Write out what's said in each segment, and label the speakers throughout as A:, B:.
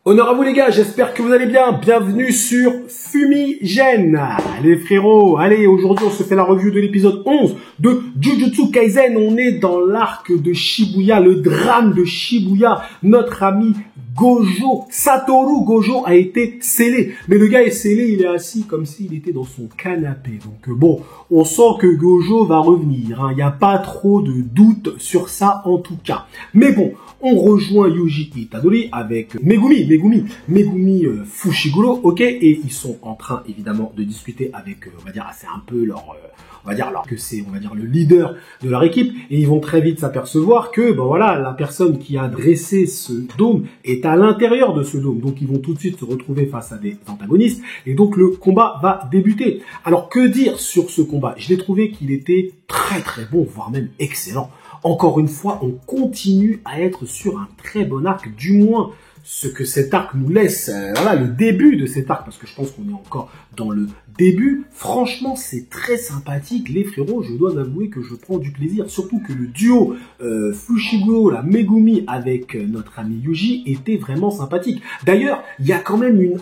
A: Honneur à vous les gars, j'espère que vous allez bien. Bienvenue sur Fumigène. Les frérots, allez, aujourd'hui on se fait la review de l'épisode 11 de Jujutsu Kaisen. On est dans l'arc de Shibuya, le drame de Shibuya. Notre ami Gojo, Satoru Gojo a été scellé. Mais le gars est scellé, il est assis comme s'il était dans son canapé. Donc bon, on sent que Gojo va revenir. Il n'y a pas trop de doute sur ça en tout cas. Mais bon, on rejoint Yuji Itadori avec Megumi Fushiguro, ok, et ils sont en train évidemment de discuter avec, on va dire, c'est un peu leur, on va dire alors que c'est, on va dire, le leader de leur équipe, et ils vont très vite s'apercevoir que, ben voilà, la personne qui a dressé ce dôme est à l'intérieur de ce dôme, donc ils vont tout de suite se retrouver face à des antagonistes, et donc le combat va débuter. Alors que dire sur ce combat? Je l'ai trouvé qu'il était très très bon, voire même excellent. Encore une fois, on continue à être sur un très bon arc, du moins ce que cet arc nous laisse, voilà, le début de cet arc, parce que je pense qu'on est encore dans le début. Franchement, c'est très sympathique, les frérots, je dois avouer que je prends du plaisir, surtout que le duo Fushiguro, la Megumi avec notre ami Yuji était vraiment sympathique. D'ailleurs, il y a quand même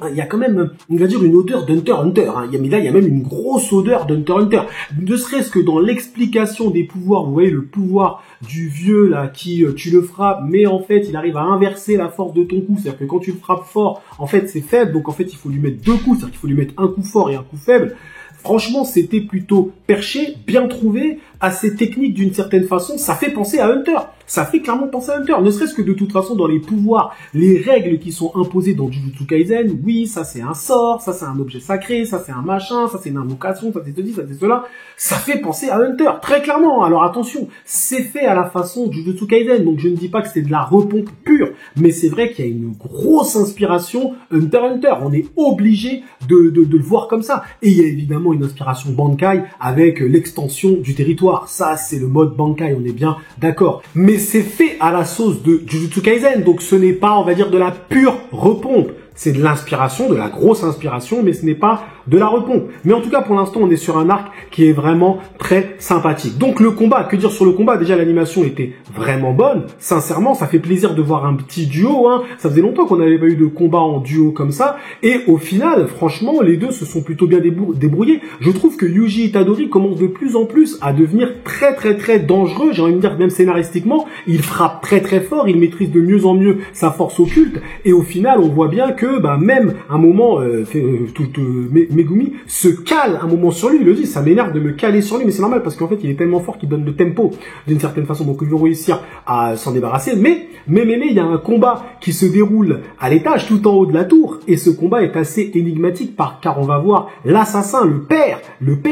A: on va dire une odeur d'Hunter x Hunter, hein. Mais là, il y a même une grosse odeur d'Hunter x Hunter. Ne serait-ce que dans l'explication des pouvoirs, vous voyez le pouvoir du vieux là qui tu le frappes, mais en fait il arrive à inverser la force de ton coup, c'est-à-dire que quand tu le frappes fort, en fait c'est faible, donc en fait il faut lui mettre deux coups, c'est-à-dire qu'il faut lui mettre un coup fort et un coup faible. Franchement, c'était plutôt perché, bien trouvé, assez technique d'une certaine façon. Ça fait penser à Hunter. Ça fait clairement penser à Hunter. Ne serait-ce que de toute façon, dans les pouvoirs, les règles qui sont imposées dans Jujutsu Kaisen, oui, ça c'est un sort, ça c'est un objet sacré, ça c'est un machin, ça c'est une invocation, ça c'est ceci, ça c'est cela. Ça fait penser à Hunter, très clairement. Alors attention, c'est fait à la façon de Jujutsu Kaisen, donc je ne dis pas que c'est de la repompe pure, mais c'est vrai qu'il y a une grosse inspiration Hunter x Hunter. On est obligé de le voir comme ça. Et il y a évidemment une inspiration Bankai avec l'extension du territoire. Ça, c'est le mode Bankai, on est bien d'accord. Mais c'est fait à la sauce de Jujutsu Kaisen, donc ce n'est pas, on va dire, de la pure repompe. C'est de l'inspiration, de la grosse inspiration, mais ce n'est pas de la repompe. Mais en tout cas, pour l'instant, on est sur un arc qui est vraiment très sympathique. Donc le combat, que dire sur le combat? Déjà, l'animation était vraiment bonne. Sincèrement, ça fait plaisir de voir un petit duo, hein. Ça faisait longtemps qu'on n'avait pas eu de combat en duo comme ça. Et au final, franchement, les deux se sont plutôt bien débrouillés. Je trouve que Yuji Itadori commence de plus en plus à devenir très très très dangereux. J'ai envie de dire, même scénaristiquement, il frappe très très fort, il maîtrise de mieux en mieux sa force occulte. Et au final, on voit bien que même un moment, Megumi se cale un moment sur lui. Il le dit, ça m'énerve de me caler sur lui, mais c'est normal parce qu'en fait, il est tellement fort qu'il donne le tempo d'une certaine façon. Donc, ils vont réussir à s'en débarrasser. Mais il y a un combat qui se déroule à l'étage, tout en haut de la tour. Et ce combat est assez énigmatique car on va voir l'assassin, le père.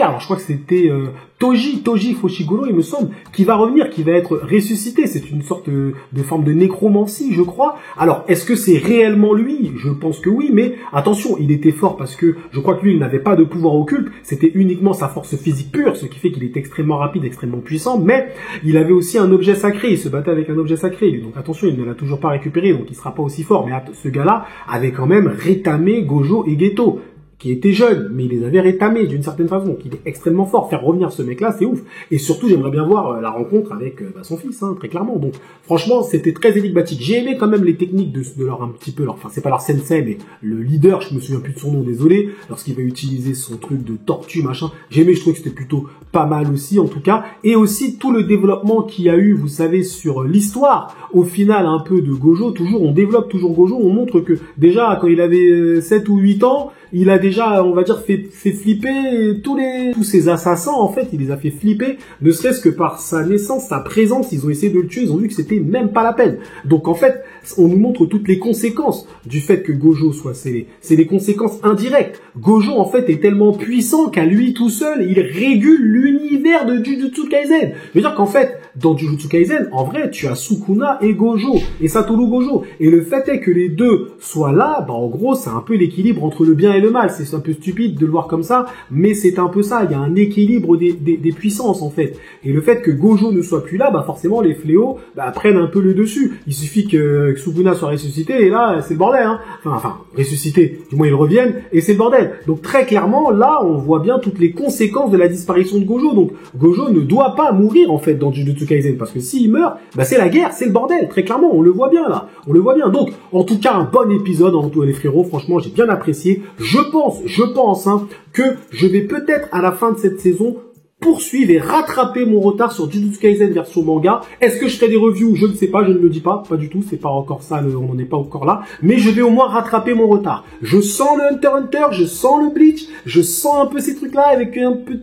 A: Alors, je crois que c'était Toji Fushiguro, il me semble, qui va revenir, qui va être ressuscité. C'est une sorte de forme de nécromancie, je crois. Alors, est-ce que c'est réellement lui? Je pense que oui, mais attention, il était fort parce que je crois que lui, il n'avait pas de pouvoir occulte. C'était uniquement sa force physique pure, ce qui fait qu'il est extrêmement rapide, extrêmement puissant, mais il avait aussi un objet sacré. Il se battait avec un objet sacré. Donc attention, il ne l'a toujours pas récupéré, donc il sera pas aussi fort. Mais ce gars-là avait quand même rétamé Gojo et Geto, qui était jeune, mais il les avait rétamés d'une certaine façon, donc il est extrêmement fort. Faire revenir ce mec-là, c'est ouf. Et surtout, j'aimerais bien voir la rencontre avec son fils, hein, très clairement. Donc, franchement, c'était très énigmatique. J'ai aimé quand même les techniques de leur un petit peu, enfin, c'est pas leur sensei, mais le leader, je me souviens plus de son nom, désolé, lorsqu'il va utiliser son truc de tortue, machin. J'ai aimé, je trouve que c'était plutôt pas mal aussi, en tout cas. Et aussi, tout le développement qu'il y a eu, vous savez, sur l'histoire, au final, un peu de Gojo, on développe toujours Gojo, on montre que, déjà, quand il avait 7 ou 8 ans, il a déjà, on va dire, fait flipper tous ces assassins, en fait, il les a fait flipper, ne serait-ce que par sa naissance, sa présence, ils ont essayé de le tuer, ils ont vu que c'était même pas la peine. Donc, en fait, on nous montre toutes les conséquences du fait que Gojo soit scellé. C'est des conséquences indirectes. Gojo, en fait, est tellement puissant qu'à lui tout seul, il régule l'univers de Jujutsu Kaisen. Je veux dire qu'en fait, dans Jujutsu Kaisen, en vrai, tu as Sukuna et Gojo, et Satoru Gojo. Et le fait est que les deux soient là, en gros, c'est un peu l'équilibre entre le bien et le mal. C'est un peu stupide de le voir comme ça, mais c'est un peu ça. Il y a un équilibre des puissances, en fait. Et le fait que Gojo ne soit plus là, bah forcément, les fléaux prennent un peu le dessus. Il suffit que Sukuna soit ressuscité, et là, c'est le bordel. Hein. Enfin, ressuscité, du moins ils reviennent, et c'est le bordel. Donc très clairement, là, on voit bien toutes les conséquences de la disparition de Gojo. Donc Gojo ne doit pas mourir, en fait, dans Jujutsu Kaisen, parce que s'il meurt, bah c'est la guerre, c'est le bordel. Très clairement, on le voit bien, là. On le voit bien. Donc, en tout cas, un bon épisode, en tout cas, les frérots. Franchement, j'ai bien apprécié. Je pense, hein, que je vais peut-être, à la fin de cette saison, poursuivre et rattraper mon retard sur Jujutsu Kaisen version manga. Est-ce que je ferai des reviews? Je ne sais pas, je ne le dis pas du tout, c'est pas encore ça, on n'en est pas encore là, mais je vais au moins rattraper mon retard. Je sens le Hunter x Hunter, je sens le Bleach, je sens un peu ces trucs-là avec un peu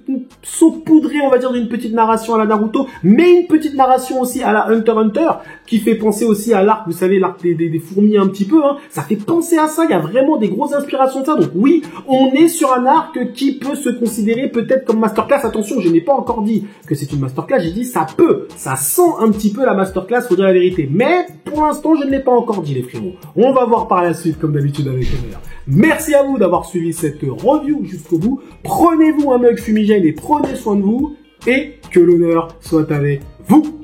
A: saupoudré, on va dire, d'une petite narration à la Naruto, mais une petite narration aussi à la Hunter x Hunter, qui fait penser aussi à l'arc, vous savez, l'arc des fourmis un petit peu, hein. Ça fait penser à ça, il y a vraiment des grosses inspirations de ça, donc oui, on est sur un arc qui peut se considérer peut-être comme masterclass. Attention, je n'ai pas encore dit que c'est une masterclass, j'ai dit ça sent un petit peu la masterclass, faut dire la vérité. Mais pour l'instant, je ne l'ai pas encore dit, les frérots. On va voir par la suite, comme d'habitude avec l'honneur. Merci à vous d'avoir suivi cette review jusqu'au bout. Prenez-vous un mug fumigène et prenez soin de vous. Et que l'honneur soit avec vous.